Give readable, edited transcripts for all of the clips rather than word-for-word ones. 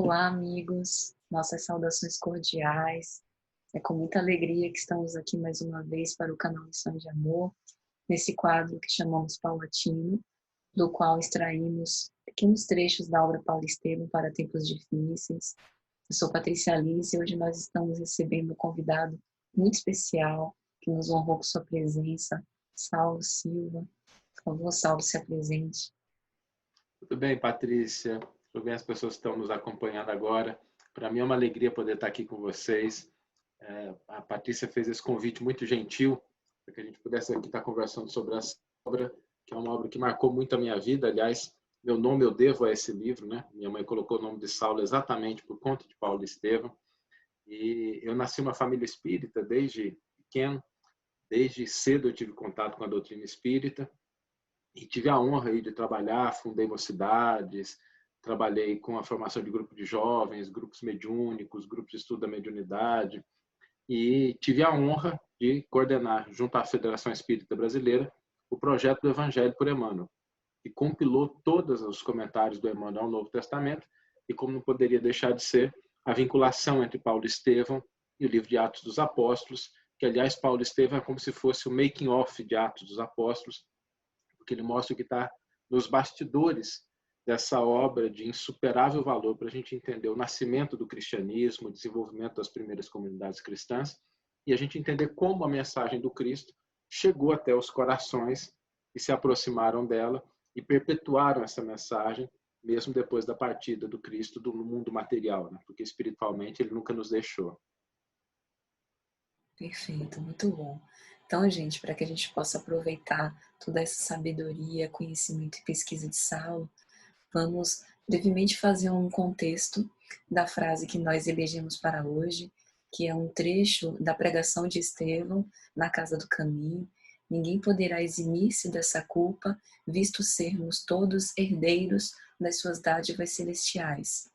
Olá, amigos, nossas saudações cordiais. É com muita alegria que estamos aqui mais uma vez para o canal Lições de Amor, nesse quadro que chamamos Paulatino, do qual extraímos pequenos trechos da obra Paulo Estevam para tempos difíceis. Eu sou Patrícia Alice e hoje nós estamos recebendo um convidado muito especial que nos honrou com sua presença, Saulo Silva. Por favor, Saulo, se apresente. Tudo bem, Patrícia? Tudo bem as pessoas que estão nos acompanhando agora? Para mim é uma alegria poder estar aqui com vocês. A Patrícia fez esse convite muito gentil para que a gente pudesse aqui estar conversando sobre essa obra, que é uma obra que marcou muito a minha vida. Aliás, meu nome eu devo a esse livro, né? Minha mãe colocou o nome de Saulo exatamente por conta de Paulo Estevam. E eu nasci numa família espírita desde pequeno, desde cedo eu tive contato com a doutrina espírita. E tive a honra aí de trabalhar, fundei mocidades, trabalhei com a formação de grupo de jovens, grupos mediúnicos, grupos de estudo da mediunidade, e tive a honra de coordenar, junto à Federação Espírita Brasileira, o projeto do Evangelho por Emmanuel, que compilou todos os comentários do Emmanuel ao Novo Testamento, e como não poderia deixar de ser, a vinculação entre Paulo Estevam e o livro de Atos dos Apóstolos, que, aliás, Paulo Estevam é como se fosse o making-off de Atos dos Apóstolos, porque ele mostra o que está nos bastidores dessa obra de insuperável valor para a gente entender o nascimento do cristianismo, o desenvolvimento das primeiras comunidades cristãs e a gente entender como a mensagem do Cristo chegou até os corações que se aproximaram dela e perpetuaram essa mensagem mesmo depois da partida do Cristo do mundo material, né? Porque espiritualmente ele nunca nos deixou. Perfeito, muito bom. Então, gente, para que a gente possa aproveitar toda essa sabedoria, conhecimento e pesquisa de Saulo, vamos brevemente fazer um contexto da frase que nós elegemos para hoje, que é um trecho da pregação de Estevão na Casa do Caminho. Ninguém poderá eximir-se dessa culpa, visto sermos todos herdeiros das suas dádivas celestiais.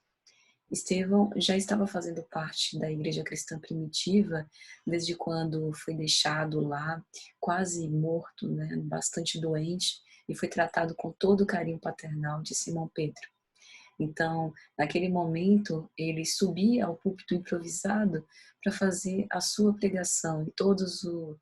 Estevão já estava fazendo parte da igreja cristã primitiva desde quando foi deixado lá, quase morto, né, bastante doente, e foi tratado com todo o carinho paternal de Simão Pedro. Então, naquele momento, ele subia ao púlpito improvisado para fazer a sua pregação e todos o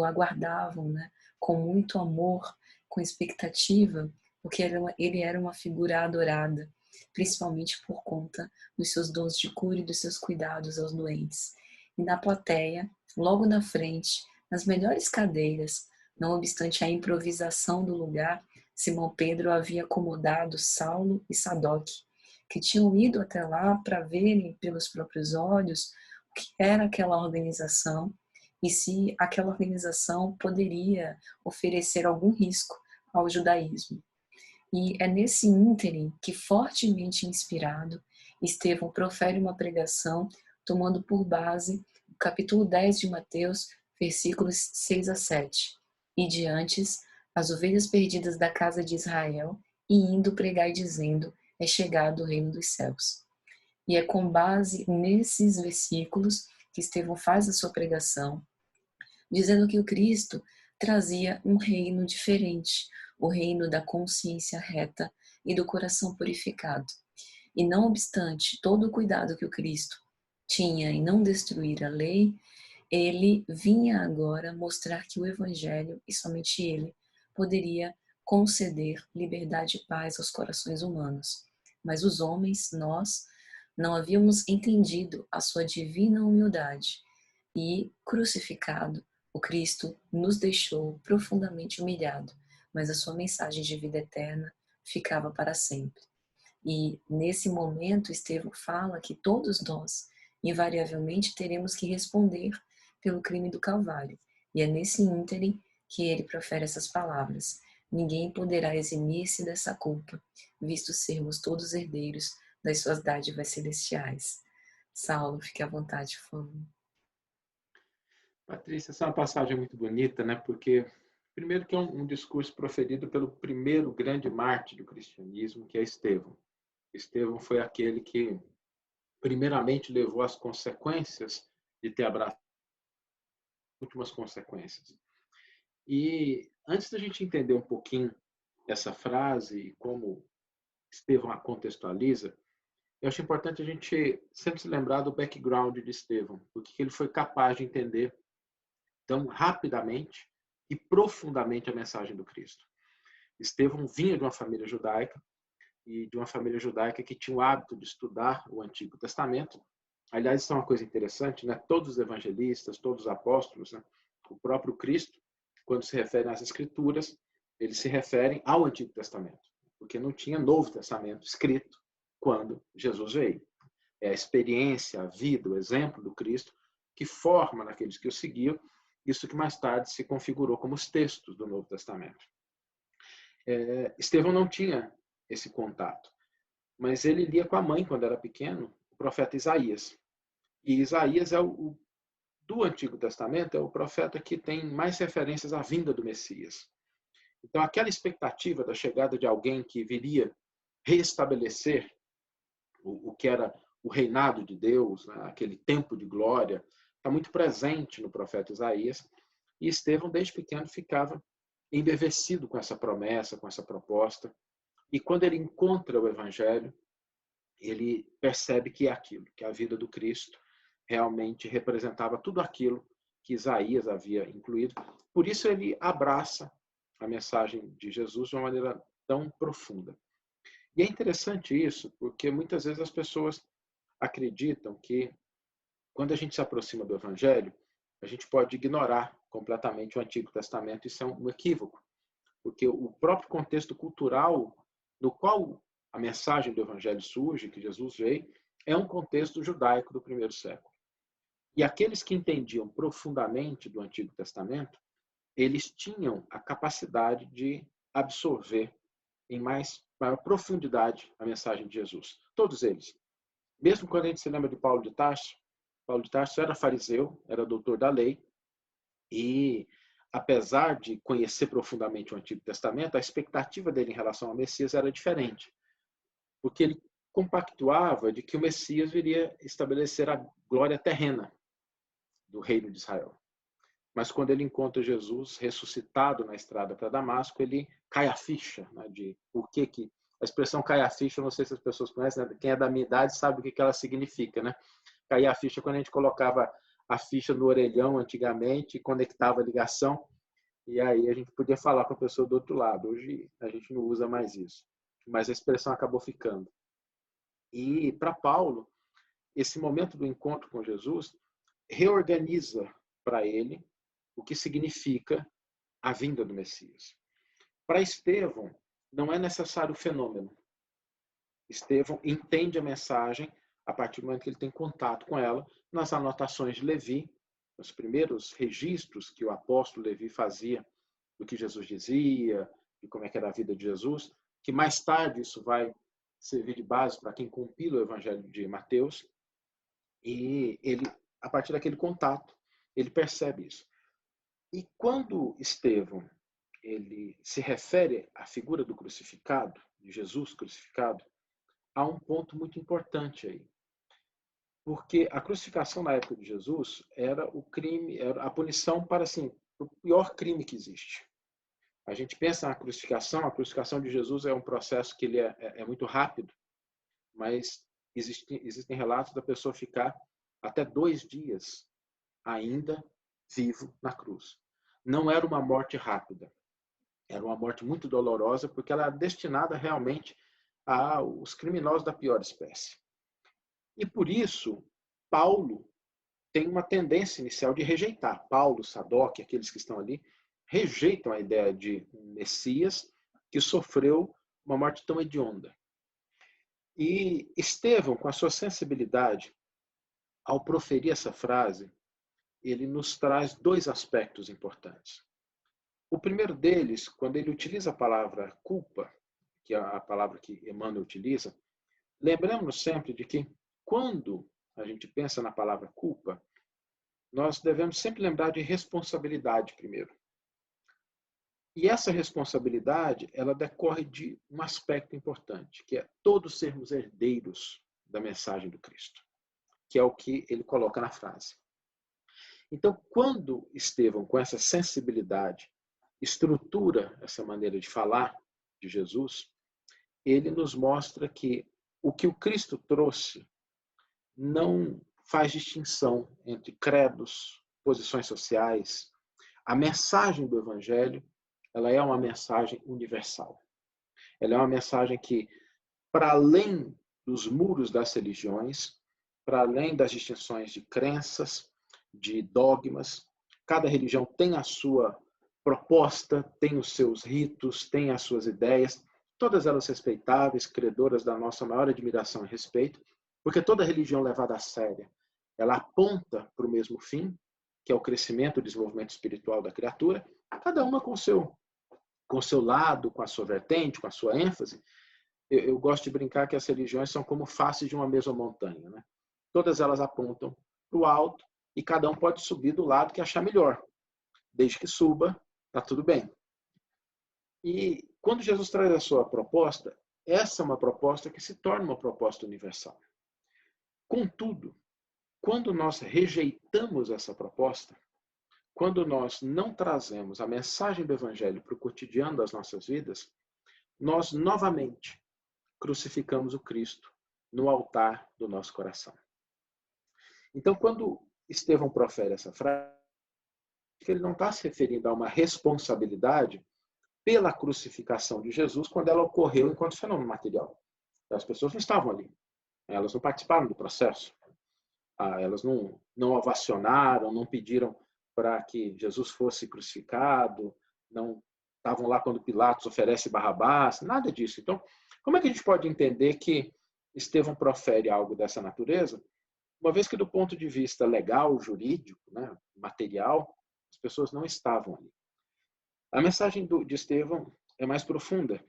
aguardavam, né, com muito amor, com expectativa, porque ele era uma figura adorada, principalmente por conta dos seus dons de cura e dos seus cuidados aos doentes. E na plateia, logo na frente, nas melhores cadeiras, não obstante a improvisação do lugar, Simão Pedro havia acomodado Saulo e Sadoc, que tinham ido até lá para verem pelos próprios olhos o que era aquela organização e se aquela organização poderia oferecer algum risco ao judaísmo. E é nesse ínterim que, fortemente inspirado, Estevão profere uma pregação tomando por base o capítulo 10 de Mateus, versículos 6 a 7. E diante as ovelhas perdidas da casa de Israel, e indo pregar e dizendo, é chegado o reino dos céus. E é com base nesses versículos que Estevão faz a sua pregação, dizendo que o Cristo trazia um reino diferente, o reino da consciência reta e do coração purificado. E não obstante todo o cuidado que o Cristo tinha em não destruir a lei, ele vinha agora mostrar que o Evangelho, e somente ele, poderia conceder liberdade e paz aos corações humanos. Mas os homens, nós, não havíamos entendido a sua divina humildade e, crucificado, o Cristo nos deixou profundamente humilhado, mas a sua mensagem de vida eterna ficava para sempre. E nesse momento, Estevão fala que todos nós, invariavelmente, teremos que responder pelo crime do Calvário. E é nesse ínterim que ele profere essas palavras: ninguém poderá eximir-se dessa culpa, visto sermos todos herdeiros das suas dádivas celestiais. Saulo, fique à vontade, por favor. Patrícia, essa é uma passagem muito bonita, né? Porque, primeiro, que é um discurso proferido pelo primeiro grande mártir do cristianismo, que é Estevão. Estevão foi aquele que, primeiramente, levou as consequências de ter abraçado as últimas consequências. E antes da gente entender um pouquinho essa frase e como Estevão a contextualiza, Eu acho importante a gente sempre se lembrar do background de Estevão, porque ele foi capaz de entender tão rapidamente e profundamente a mensagem do Cristo. Estevão vinha de uma família judaica, e de uma família judaica que tinha o hábito de estudar o Antigo Testamento. Aliás, isso é uma coisa interessante, né? Todos os evangelistas, todos os apóstolos, né? O próprio Cristo, quando se referem às Escrituras, eles se referem ao Antigo Testamento, porque não tinha Novo Testamento escrito quando Jesus veio. É a experiência, a vida, o exemplo do Cristo que forma naqueles que o seguiam isso que mais tarde se configurou como os textos do Novo Testamento. Estevão não tinha esse contato, mas ele lia com a mãe, quando era pequeno, o profeta Isaías. E Isaías do Antigo Testamento, é o profeta que tem mais referências à vinda do Messias. Então, aquela expectativa da chegada de alguém que viria reestabelecer o que era o reinado de Deus, né, aquele tempo de glória, está muito presente no profeta Isaías. E Estevão, desde pequeno, ficava embevecido com essa promessa, com essa proposta. E quando ele encontra o Evangelho, ele percebe que é aquilo, que a vida do Cristo realmente representava tudo aquilo que Isaías havia incluído. Por isso ele abraça a mensagem de Jesus de uma maneira tão profunda. E é interessante isso, porque muitas vezes as pessoas acreditam que quando a gente se aproxima do Evangelho, a gente pode ignorar completamente o Antigo Testamento. Isso é um equívoco, porque o próprio contexto cultural no qual a mensagem do Evangelho surge, que Jesus veio, é um contexto judaico do primeiro século. E aqueles que entendiam profundamente do Antigo Testamento, eles tinham a capacidade de absorver em maior profundidade a mensagem de Jesus. Todos eles. Mesmo quando a gente se lembra de Paulo de Tarso era fariseu, era doutor da lei, e apesar de conhecer profundamente o Antigo Testamento, a expectativa dele em relação ao Messias era diferente, porque ele compactuava de que o Messias viria estabelecer a glória terrena do reino de Israel. Mas quando ele encontra Jesus ressuscitado na estrada para Damasco, ele cai a ficha, né, de por que a expressão cai a ficha, não sei se as pessoas conhecem, né? Quem é da minha idade sabe o que ela significa, né? Cair a ficha quando a gente colocava a ficha no orelhão antigamente, conectava a ligação, e aí a gente podia falar com a pessoa do outro lado. Hoje a gente não usa mais isso, mas a expressão acabou ficando. E para Paulo, esse momento do encontro com Jesus reorganiza para ele o que significa a vinda do Messias. Para Estevão, não é necessário o fenômeno. Estevão entende a mensagem a partir do momento que ele tem contato com ela nas anotações de Levi, nos primeiros registros que o apóstolo Levi fazia do que Jesus dizia, de como é que era a vida de Jesus, que mais tarde isso vai servir de base para quem compila o Evangelho de Mateus. E ele, a partir daquele contato, ele percebe isso. E quando Estevão ele se refere à figura do crucificado, de Jesus crucificado, há um ponto muito importante aí. Porque a crucificação na época de Jesus era o crime, era a punição para assim, o pior crime que existe. A gente pensa na crucificação, a crucificação de Jesus é um processo que ele é muito rápido, mas existem relatos da pessoa ficar até 2 dias ainda vivo na cruz. Não era uma morte rápida, era uma morte muito dolorosa, porque ela era destinada realmente aos criminosos da pior espécie. E por isso, Paulo tem uma tendência inicial de rejeitar. Paulo, Sadoc, aqueles que estão ali, rejeitam a ideia de um Messias que sofreu uma morte tão hedionda. E Estevão, com a sua sensibilidade, ao proferir essa frase, ele nos traz 2 aspectos importantes. O primeiro deles, quando ele utiliza a palavra culpa, que é a palavra que Emmanuel utiliza, lembramos sempre de que quando a gente pensa na palavra culpa, nós devemos sempre lembrar de responsabilidade primeiro. E essa responsabilidade, ela decorre de um aspecto importante, que é todos sermos herdeiros da mensagem do Cristo, que é o que ele coloca na frase. Então, quando Estevão, com essa sensibilidade, estrutura essa maneira de falar de Jesus, ele nos mostra que o que o Cristo trouxe não faz distinção entre credos, posições sociais. A mensagem do Evangelho, ela é uma mensagem universal. Ela é uma mensagem que, para além dos muros das religiões, para além das distinções de crenças, de dogmas, cada religião tem a sua proposta, tem os seus ritos, tem as suas ideias, todas elas respeitáveis, credoras da nossa maior admiração e respeito, porque toda religião levada a sério, ela aponta para o mesmo fim, que é o crescimento e o desenvolvimento espiritual da criatura, cada uma com o seu lado, com a sua vertente, com a sua ênfase. Eu gosto de brincar que as religiões são como faces de uma mesma montanha, né? Todas elas apontam para o alto e cada um pode subir do lado que achar melhor. Desde que suba, está tudo bem. E quando Jesus traz a sua proposta, essa é uma proposta que se torna uma proposta universal. Contudo, quando nós rejeitamos essa proposta, quando nós não trazemos a mensagem do Evangelho para o cotidiano das nossas vidas, nós novamente crucificamos o Cristo no altar do nosso coração. Então, quando Estevão profere essa frase, ele não está se referindo a uma responsabilidade pela crucificação de Jesus quando ela ocorreu enquanto fenômeno material. As pessoas não estavam ali, elas não participaram do processo, elas não ovacionaram, não pediram para que Jesus fosse crucificado, não estavam lá quando Pilatos oferece Barrabás, nada disso. Então, como é que a gente pode entender que Estevão profere algo dessa natureza, uma vez que do ponto de vista legal, jurídico, né, material, as pessoas não estavam ali? A mensagem de Estevão é mais profunda,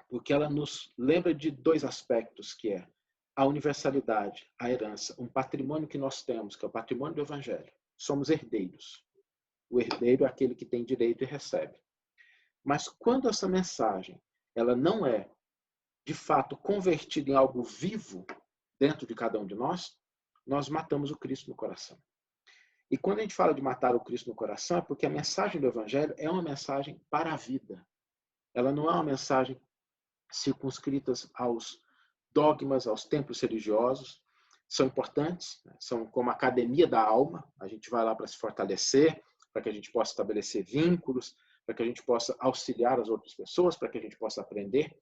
porque ela nos lembra de dois aspectos, que é a universalidade, a herança, um patrimônio que nós temos, que é o patrimônio do Evangelho. Somos herdeiros. O herdeiro é aquele que tem direito e recebe. Mas quando essa mensagem ela não é, de fato, convertida em algo vivo dentro de cada um de nós, nós matamos o Cristo no coração. E quando a gente fala de matar o Cristo no coração, é porque a mensagem do Evangelho é uma mensagem para a vida. Ela não é uma mensagem circunscrita aos dogmas, aos templos religiosos. São importantes, né? São como a academia da alma. A gente vai lá para se fortalecer, para que a gente possa estabelecer vínculos, para que a gente possa auxiliar as outras pessoas, para que a gente possa aprender.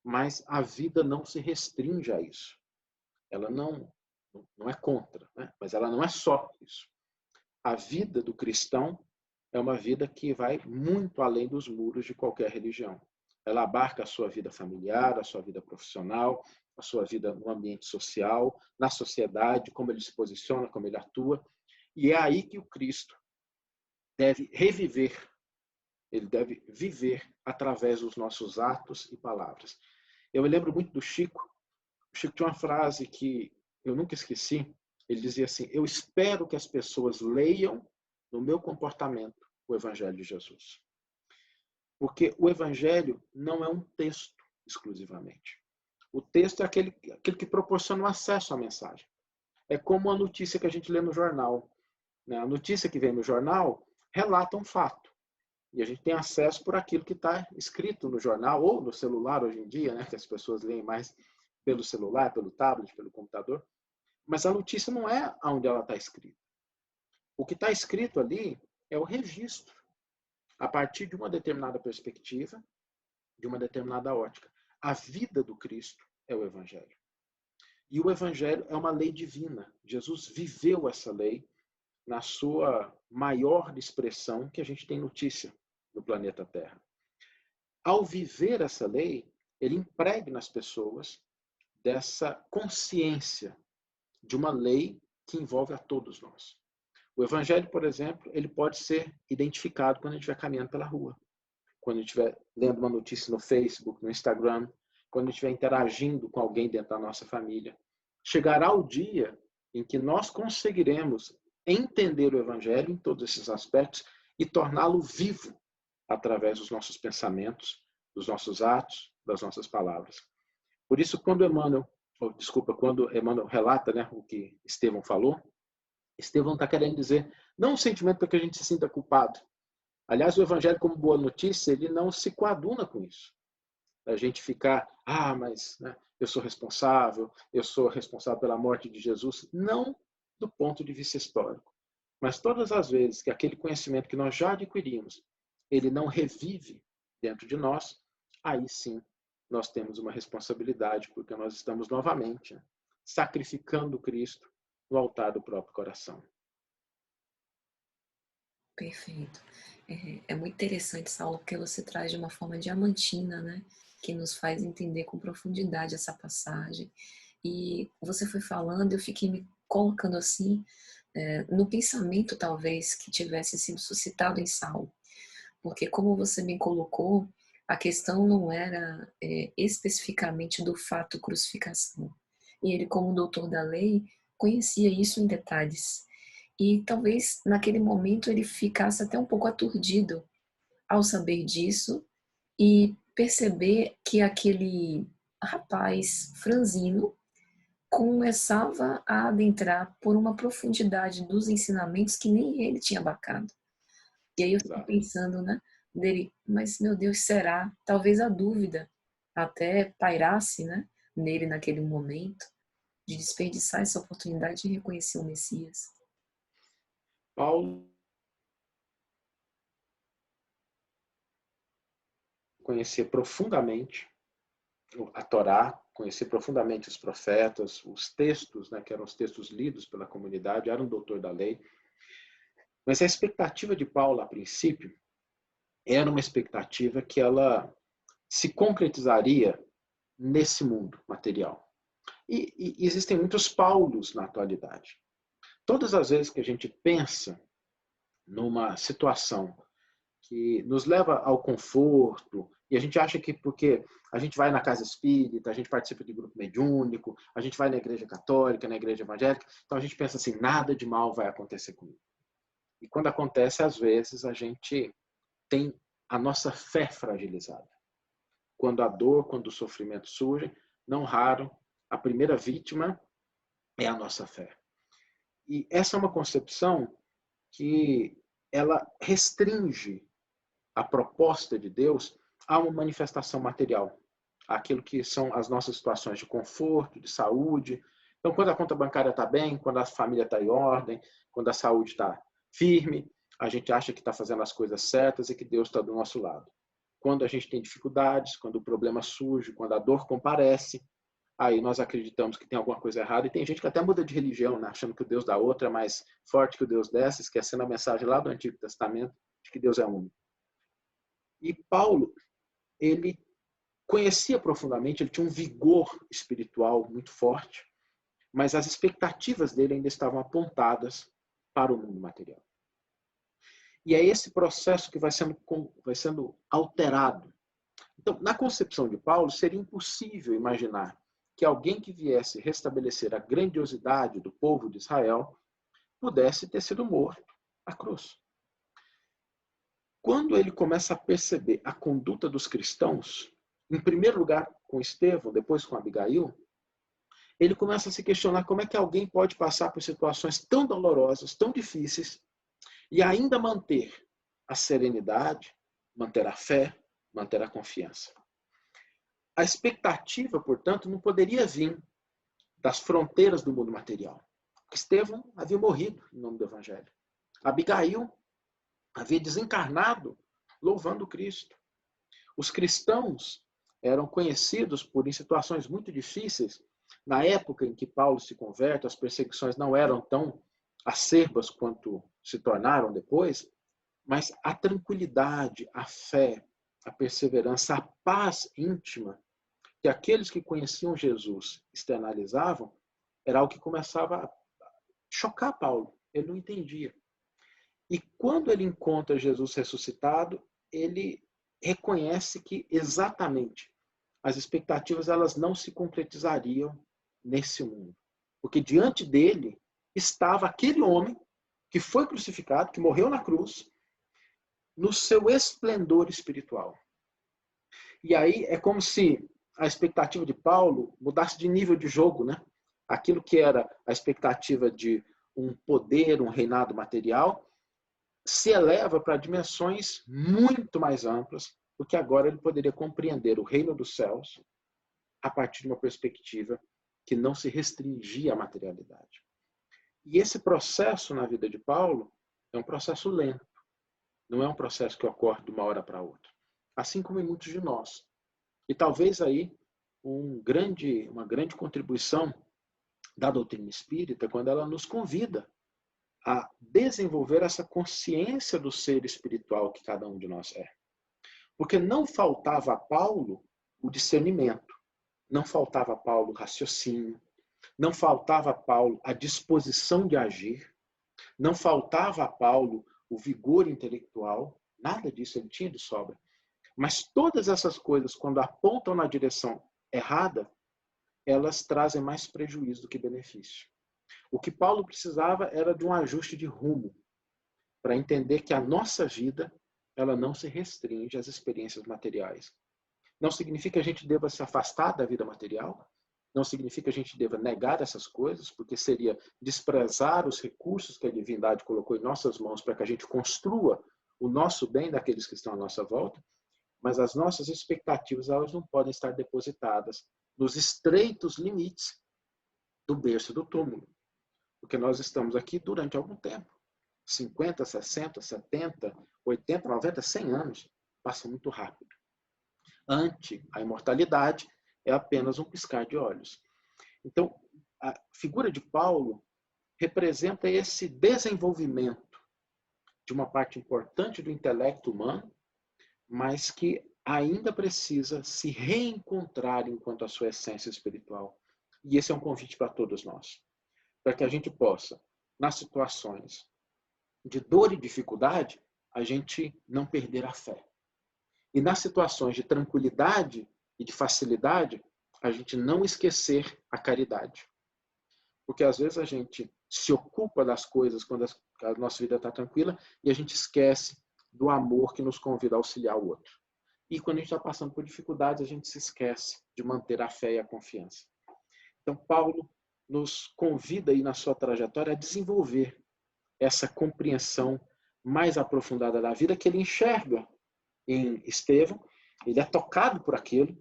Mas a vida não se restringe a isso. Ela não é contra, né? Mas ela não é só isso. A vida do cristão é uma vida que vai muito além dos muros de qualquer religião. Ela abarca a sua vida familiar, a sua vida profissional, a sua vida no ambiente social, na sociedade, como ele se posiciona, como ele atua. E é aí que o Cristo deve reviver, ele deve viver através dos nossos atos e palavras. Eu me lembro muito do Chico. O Chico tinha uma frase que eu nunca esqueci. Ele dizia assim: eu espero que as pessoas leiam no meu comportamento o Evangelho de Jesus. Porque o Evangelho não é um texto exclusivamente. O texto é aquele que proporciona o acesso à mensagem. É como a notícia que a gente lê no jornal. A notícia que vem no jornal relata um fato. E a gente tem acesso por aquilo que está escrito no jornal ou no celular hoje em dia, né, que as pessoas leem mais pelo celular, pelo tablet, pelo computador. Mas a notícia não é onde ela está escrita. O que está escrito ali é o registro, a partir de uma determinada perspectiva, de uma determinada ótica. A vida do Cristo é o Evangelho. E o Evangelho é uma lei divina. Jesus viveu essa lei na sua maior expressão que a gente tem notícia no planeta Terra. Ao viver essa lei, ele impregna nas pessoas dessa consciência de uma lei que envolve a todos nós. O Evangelho, por exemplo, ele pode ser identificado quando a gente estiver caminhando pela rua, quando a gente estiver lendo uma notícia no Facebook, no Instagram, quando a gente estiver interagindo com alguém dentro da nossa família. Chegará o dia em que nós conseguiremos entender o Evangelho em todos esses aspectos e torná-lo vivo através dos nossos pensamentos, dos nossos atos, das nossas palavras. Por isso, quando Emmanuel relata, né, o que Estevão falou, Estevão está querendo dizer não um sentimento para que a gente se sinta culpado. Aliás, o Evangelho, como boa notícia, ele não se coaduna com isso. a gente ficar, mas né, eu sou responsável pela morte de Jesus, não do ponto de vista histórico, mas todas as vezes que aquele conhecimento que nós já adquirimos, ele não revive dentro de nós, aí sim nós temos uma responsabilidade, porque nós estamos novamente, né, sacrificando Cristo no altar do próprio coração. Perfeito. É muito interessante, Saulo, porque você traz de uma forma diamantina, né? Que nos faz entender com profundidade essa passagem. E você foi falando, eu fiquei me colocando assim, no pensamento talvez que tivesse sido suscitado em Saulo. Porque como você me colocou, a questão não era especificamente do fato crucificação. E ele, como doutor da lei, conhecia isso em detalhes. E talvez naquele momento ele ficasse até um pouco aturdido ao saber disso e perceber que aquele rapaz franzino começava a adentrar por uma profundidade dos ensinamentos que nem ele tinha abarcado. E aí eu fico Exato. pensando, né, dele, mas meu Deus, será? Talvez a dúvida até pairasse, né, nele naquele momento, de desperdiçar essa oportunidade de reconhecer o Messias. Paulo conhecia profundamente a Torá, conhecia profundamente os profetas, os textos, né, que eram os textos lidos pela comunidade, era um doutor da lei. Mas a expectativa de Paulo, a princípio, era uma expectativa que ela se concretizaria nesse mundo material. E existem muitos Paulos na atualidade. Todas as vezes que a gente pensa numa situação que nos leva ao conforto, e a gente acha que porque a gente vai na casa espírita, a gente participa de grupo mediúnico, a gente vai na igreja católica, na igreja evangélica, então a gente pensa assim, nada de mal vai acontecer comigo. E quando acontece, às vezes, a gente tem a nossa fé fragilizada. Quando a dor, quando o sofrimento surgem, não raro, a primeira vítima é a nossa fé. E essa é uma concepção que ela restringe a proposta de Deus a uma manifestação material, aquilo que são as nossas situações de conforto, de saúde. Então, quando a conta bancária está bem, quando a família está em ordem, quando a saúde está firme, a gente acha que está fazendo as coisas certas e que Deus está do nosso lado. Quando a gente tem dificuldades, quando o problema surge, quando a dor comparece, aí nós acreditamos que tem alguma coisa errada. E tem gente que até muda de religião, né? Achando que o Deus da outra é mais forte que o Deus dessa, esquecendo a mensagem lá do Antigo Testamento de que Deus é único. E Paulo, ele conhecia profundamente, ele tinha um vigor espiritual muito forte, mas as expectativas dele ainda estavam apontadas para o mundo material. E é esse processo que vai sendo alterado. Então, na concepção de Paulo, seria impossível imaginar que alguém que viesse restabelecer a grandiosidade do povo de Israel pudesse ter sido morto à cruz. Quando ele começa a perceber a conduta dos cristãos, em primeiro lugar com Estevão, depois com Abigail, ele começa a se questionar como é que alguém pode passar por situações tão dolorosas, tão difíceis, e ainda manter a serenidade, manter a fé, manter a confiança. A expectativa, portanto, não poderia vir das fronteiras do mundo material. Estevão havia morrido em nome do Evangelho. Abigail havia desencarnado louvando Cristo. Os cristãos eram conhecidos por, em situações muito difíceis, na época em que Paulo se converte, as perseguições não eram tão acerbas quanto se tornaram depois, mas a tranquilidade, a fé, a perseverança, a paz íntima que aqueles que conheciam Jesus externalizavam, era algo que começava a chocar Paulo. Ele não entendia. E quando ele encontra Jesus ressuscitado, ele reconhece que exatamente as expectativas elas não se concretizariam nesse mundo. Porque diante dele estava aquele homem que foi crucificado, que morreu na cruz, no seu esplendor espiritual. E aí é como se a expectativa de Paulo mudasse de nível de jogo, né? Aquilo que era a expectativa de um poder, um reinado material, se eleva para dimensões muito mais amplas, porque agora ele poderia compreender o reino dos céus a partir de uma perspectiva que não se restringia à materialidade. E esse processo na vida de Paulo é um processo lento, não é um processo que ocorre de uma hora para outra, assim como em muitos de nós. E talvez aí uma grande contribuição da doutrina espírita, quando ela nos convida a desenvolver essa consciência do ser espiritual que cada um de nós é. Porque não faltava a Paulo o discernimento, não faltava a Paulo o raciocínio, não faltava a Paulo a disposição de agir, não faltava a Paulo o vigor intelectual, nada disso ele tinha de sobra. Mas todas essas coisas, quando apontam na direção errada, elas trazem mais prejuízo do que benefício. O que Paulo precisava era de um ajuste de rumo, para entender que a nossa vida ela não se restringe às experiências materiais. Não significa que a gente deva se afastar da vida material, não significa que a gente deva negar essas coisas, porque seria desprezar os recursos que a divindade colocou em nossas mãos para que a gente construa o nosso bem daqueles que estão à nossa volta, mas as nossas expectativas elas não podem estar depositadas nos estreitos limites do berço do túmulo, porque nós estamos aqui durante algum tempo. 50, 60, 70, 80, 90, 100 anos passam muito rápido. Ante a imortalidade é apenas um piscar de olhos. Então, a figura de Paulo representa esse desenvolvimento de uma parte importante do intelecto humano, mas que ainda precisa se reencontrar enquanto a sua essência espiritual. E esse é um convite para todos nós, para que a gente possa, nas situações de dor e dificuldade, a gente não perder a fé. E nas situações de tranquilidade e de facilidade, a gente não esquecer a caridade. Porque às vezes a gente se ocupa das coisas quando a nossa vida está tranquila e a gente esquece do amor que nos convida a auxiliar o outro. E quando a gente está passando por dificuldades, a gente se esquece de manter a fé e a confiança. Então, Paulo nos convida aí na sua trajetória a desenvolver essa compreensão mais aprofundada da vida que ele enxerga em Estevão. Ele é tocado por aquilo,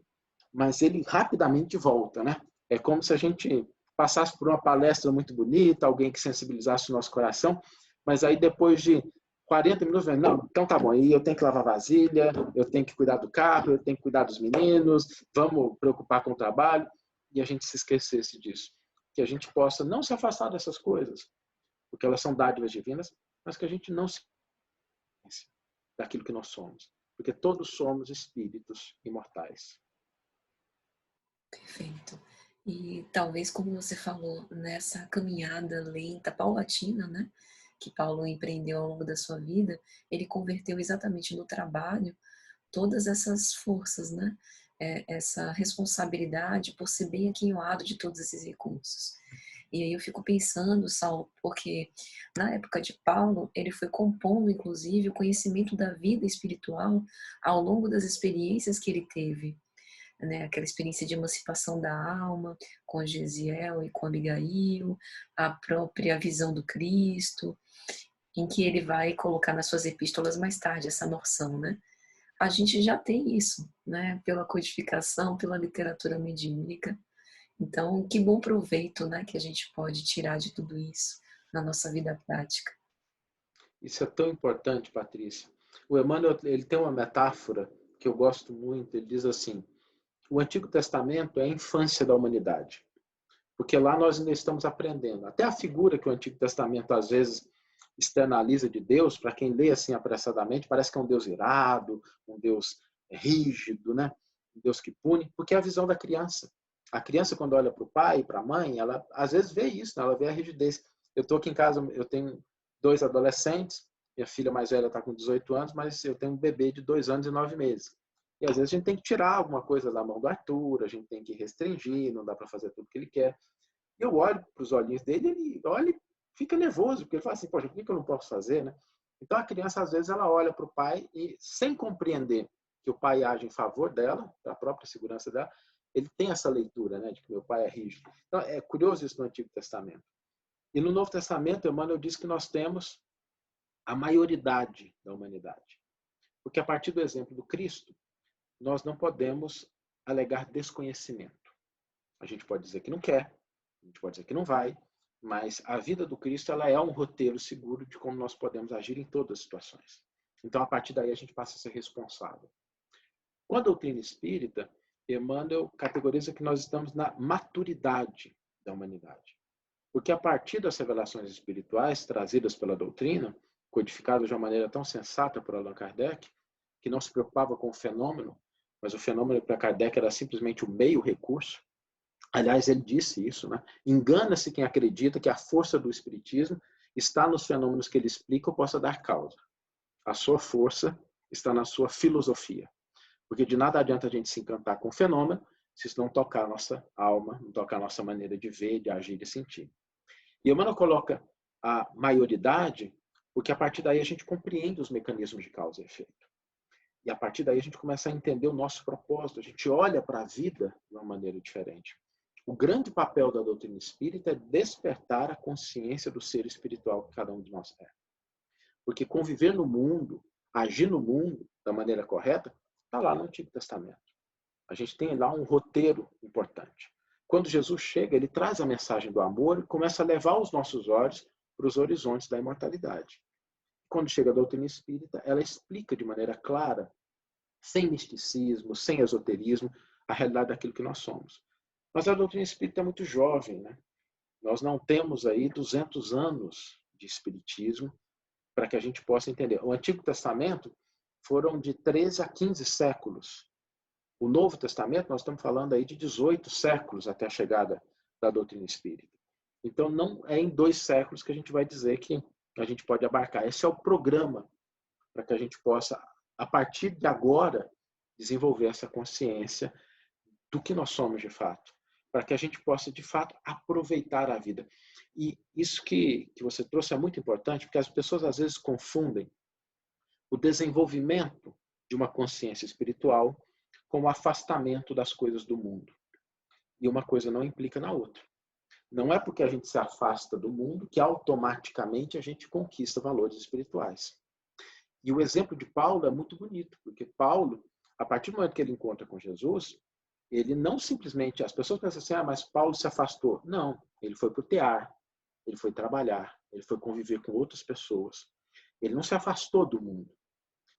mas ele rapidamente volta, né? É como se a gente passasse por uma palestra muito bonita, alguém que sensibilizasse o nosso coração, mas aí depois de 40 minutos, não, então tá bom, aí eu tenho que lavar vasilha, eu tenho que cuidar do carro, eu tenho que cuidar dos meninos, vamos preocupar com o trabalho, e a gente se esquecesse disso. Que a gente possa não se afastar dessas coisas, porque elas são dádivas divinas, mas que a gente não se esqueça daquilo que nós somos, porque todos somos espíritos imortais. Perfeito. E talvez, como você falou, nessa caminhada lenta, paulatina, né, que Paulo empreendeu ao longo da sua vida, ele converteu exatamente no trabalho todas essas forças, né, essa responsabilidade por ser bem aquinhoado de todos esses recursos. E aí eu fico pensando, Saulo, porque na época de Paulo, ele foi compondo, inclusive, o conhecimento da vida espiritual ao longo das experiências que ele teve, né, aquela experiência de emancipação da alma com Gesiel e com Abigail, a própria visão do Cristo, em que ele vai colocar nas suas epístolas mais tarde essa noção, né? A gente já tem isso, né, pela codificação, pela literatura mediúnica. Então, que bom proveito, né, que a gente pode tirar de tudo isso na nossa vida prática. Isso é tão importante, Patrícia. O Emmanuel ele tem uma metáfora que eu gosto muito. Ele diz assim: o Antigo Testamento é a infância da humanidade, porque lá nós ainda estamos aprendendo. Até a figura que o Antigo Testamento às vezes externaliza de Deus, para quem lê assim apressadamente, parece que é um Deus irado, um Deus rígido, né? Um Deus que pune, porque é a visão da criança. A criança, quando olha para o pai e para a mãe, ela às vezes vê isso, né? Ela vê a rigidez. Eu estou aqui em casa, eu tenho 2 adolescentes, minha filha mais velha está com 18 anos, mas eu tenho um bebê de 2 anos e 9 meses. E às vezes a gente tem que tirar alguma coisa da mão do Arthur, a gente tem que restringir, não dá para fazer tudo que ele quer. E eu olho para os olhinhos dele, ele olha e fica nervoso, porque ele fala assim, poxa, por que eu não posso fazer, né? Então a criança, às vezes, ela olha para o pai e, sem compreender que o pai age em favor dela, da própria segurança dela, ele tem essa leitura, né, de que meu pai é rígido. Então é curioso isso no Antigo Testamento. E no Novo Testamento, Emmanuel diz que nós temos a maioridade da humanidade. Porque a partir do exemplo do Cristo, nós não podemos alegar desconhecimento. A gente pode dizer que não quer, a gente pode dizer que não vai, mas a vida do Cristo ela é um roteiro seguro de como nós podemos agir em todas as situações. Então, a partir daí, a gente passa a ser responsável. Com a doutrina espírita, Emmanuel categoriza que nós estamos na maturidade da humanidade. Porque a partir das revelações espirituais trazidas pela doutrina, codificadas de uma maneira tão sensata por Allan Kardec, que não se preocupava com o fenômeno, mas o fenômeno para Kardec era simplesmente o meio recurso. Aliás, ele disse isso, né? Engana-se quem acredita que a força do espiritismo está nos fenômenos que ele explica ou possa dar causa. A sua força está na sua filosofia. Porque de nada adianta a gente se encantar com o fenômeno se isso não tocar a nossa alma, não tocar a nossa maneira de ver, de agir e sentir. E Emmanuel coloca a maioridade porque a partir daí a gente compreende os mecanismos de causa e efeito. E a partir daí a gente começa a entender o nosso propósito, a gente olha para a vida de uma maneira diferente. O grande papel da doutrina espírita é despertar a consciência do ser espiritual que cada um de nós é. Porque conviver no mundo, agir no mundo da maneira correta, está lá no Antigo Testamento. A gente tem lá um roteiro importante. Quando Jesus chega, ele traz a mensagem do amor e começa a levar os nossos olhos para os horizontes da imortalidade. Quando chega a doutrina espírita, ela explica de maneira clara, sem misticismo, sem esoterismo, a realidade daquilo que nós somos. Mas a doutrina espírita é muito jovem, né? Nós não temos aí 200 anos de espiritismo para que a gente possa entender. O Antigo Testamento foram de 13 a 15 séculos. O Novo Testamento, nós estamos falando aí de 18 séculos até a chegada da doutrina espírita. Então, não é em 2 séculos que a gente vai dizer que a gente pode abarcar. Esse é o programa para que a gente possa, a partir de agora, desenvolver essa consciência do que nós somos de fato, para que a gente possa, de fato, aproveitar a vida. E isso que você trouxe é muito importante, porque as pessoas às vezes confundem o desenvolvimento de uma consciência espiritual com o afastamento das coisas do mundo. E uma coisa não implica na outra. Não é porque a gente se afasta do mundo que automaticamente a gente conquista valores espirituais. E o exemplo de Paulo é muito bonito, porque Paulo, a partir do momento que ele encontra com Jesus, ele não simplesmente... As pessoas pensam assim, mas Paulo se afastou. Não, ele foi para o tear, ele foi trabalhar, ele foi conviver com outras pessoas. Ele não se afastou do mundo.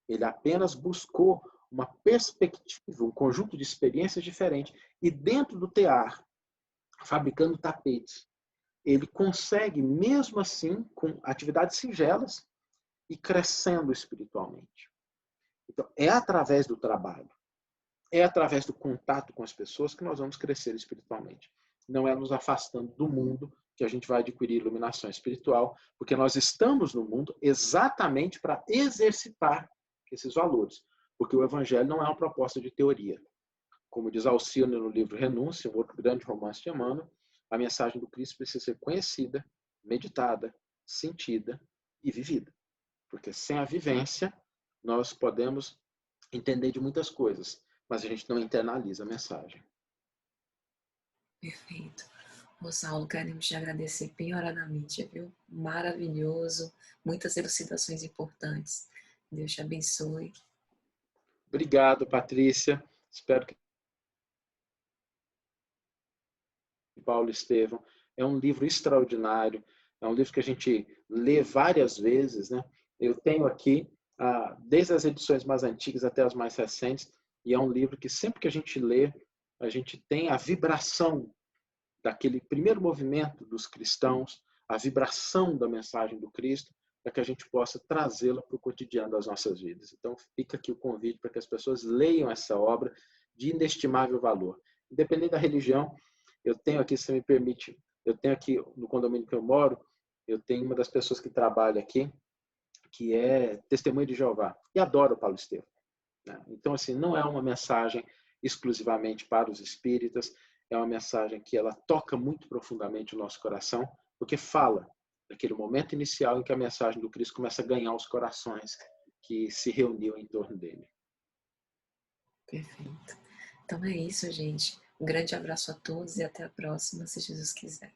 Ele apenas buscou uma perspectiva, um conjunto de experiências diferentes. E dentro do tear, fabricando tapetes, ele consegue, mesmo assim, com atividades singelas, e crescendo espiritualmente. Então, é através do trabalho, é através do contato com as pessoas que nós vamos crescer espiritualmente. Não é nos afastando do mundo que a gente vai adquirir iluminação espiritual, porque nós estamos no mundo exatamente para exercitar esses valores. Porque o Evangelho não é uma proposta de teoria. Como diz Alcione no livro Renúncia, um outro grande romance de Emmanuel, a mensagem do Cristo precisa ser conhecida, meditada, sentida e vivida. Porque sem a vivência, nós podemos entender de muitas coisas, mas a gente não internaliza a mensagem. Perfeito. Ô Saulo, queremos te agradecer penhoradamente, viu? Maravilhoso, muitas elucidações importantes. Deus te abençoe. Obrigado, Patrícia. Espero que Paulo Estevão. É um livro extraordinário, é um livro que a gente lê várias vezes, né? Eu tenho aqui, desde as edições mais antigas até as mais recentes, e é um livro que sempre que a gente lê, a gente tem a vibração daquele primeiro movimento dos cristãos, a vibração da mensagem do Cristo, para que a gente possa trazê-la para o cotidiano das nossas vidas. Então, fica aqui o convite para que as pessoas leiam essa obra de inestimável valor. Independente da religião, eu tenho aqui, se você me permite, eu tenho aqui no condomínio que eu moro, eu tenho uma das pessoas que trabalha aqui, que é testemunha de Jeová, e adora o Paulo Estevão. Então, assim, não é uma mensagem exclusivamente para os espíritas, é uma mensagem que ela toca muito profundamente o nosso coração, porque fala daquele momento inicial em que a mensagem do Cristo começa a ganhar os corações que se reuniam em torno dele. Perfeito. Então é isso, gente. Um grande abraço a todos e até a próxima, se Jesus quiser.